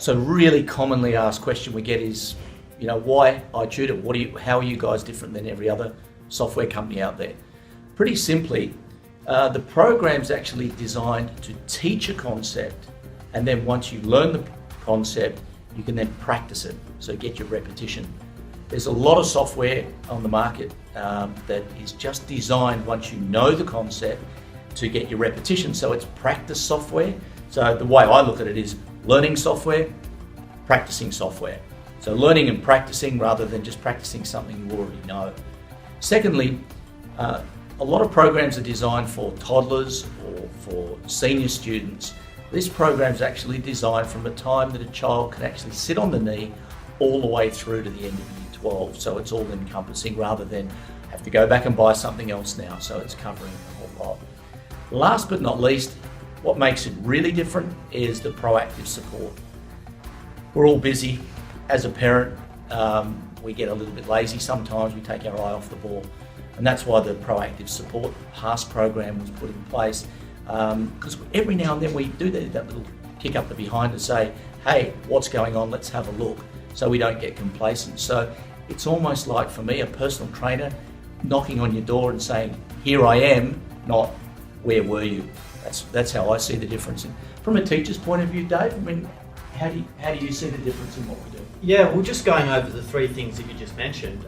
So really commonly asked question we get is, why iTutor? How are you guys different than every other software company out there? Pretty simply, the program's actually designed to teach a concept, and then once you learn the concept, you can then practice it, so get your repetition. There's a lot of software on the market that is just designed once you know the concept to get your repetition, so it's practice software. So the way I look at it is learning software, practicing software. So learning and practicing rather than just practicing something you already know. Secondly, a lot of programs are designed for toddlers or for senior students. This program is actually designed from a time that a child can actually sit on the knee all the way through to the end of year 12. So it's all encompassing rather than have to go back and buy something else now. So it's covering a whole lot. Last but not least, what makes it really different is the proactive support. We're all busy. As a parent, we get a little bit lazy sometimes. We take our eye off the ball. And that's why the proactive support PASS program was put in place. Because every now and then we do that little kick up the behind and say, hey, what's going on? Let's have a look. So we don't get complacent. So it's almost like, for me, a personal trainer knocking on your door and saying, here I am, not where were you? That's how I see the difference. And from a teacher's point of view, Dave, I mean, how do you see the difference in what we do? Yeah, well, just going over the three things that you just mentioned.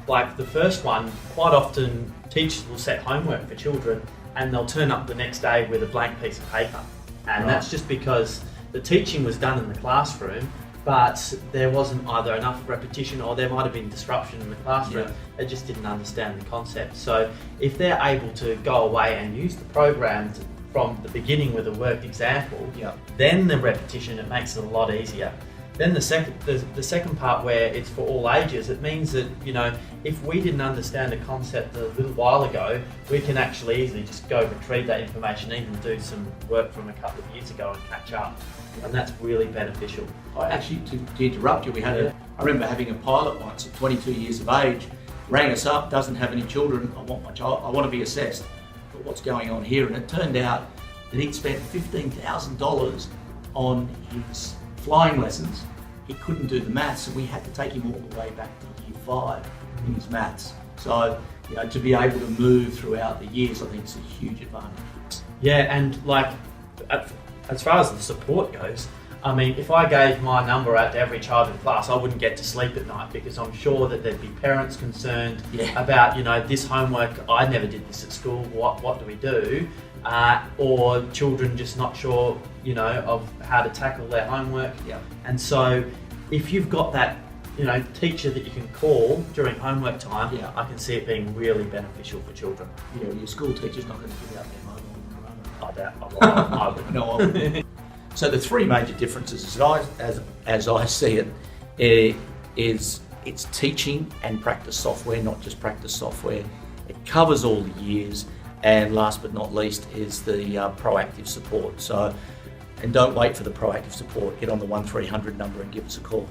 Like the first one, quite often teachers will set homework for children and they'll turn up the next day with a blank piece of paper. And that's just because the teaching was done in the classroom, but there wasn't either enough repetition or there might have been disruption in the classroom. They just didn't understand the concept. So if they're able to go away and use the program from the beginning with a worked example, then the repetition, it makes it a lot easier. Then the second part, where it's for all ages, it means that, if we didn't understand a concept a little while ago, we can actually easily just go retrieve that information, even do some work from a couple of years ago and catch up. And that's really beneficial. Actually, to interrupt you, I remember having a pilot once at 22 years of age, rang us up, doesn't have any children, I want to be assessed. But what's going on here? And it turned out that he'd spent $15,000 on his flying lessons. He couldn't do the maths, so we had to take him all the way back to year 5 in his maths. So, to be able to move throughout the years, I think it's a huge advantage. Yeah, and as far as the support goes, I mean, if I gave my number out to every child in class, I wouldn't get to sleep at night, because I'm sure that there'd be parents concerned about, this homework, I never did this at school, what do we do? Or children just not sure, of how to tackle their homework. And so if you've got that, teacher that you can call during homework time, I can see it being really beneficial for children. Your school teacher's not going to give out their mobile. I doubt. I would. No, I wouldn't. So the three major differences, as I see it, is it's teaching and practice software, not just practice software. It covers all the years, and last but not least is the proactive support. So, and don't wait for the proactive support. Get on the 1300 number and give us a call.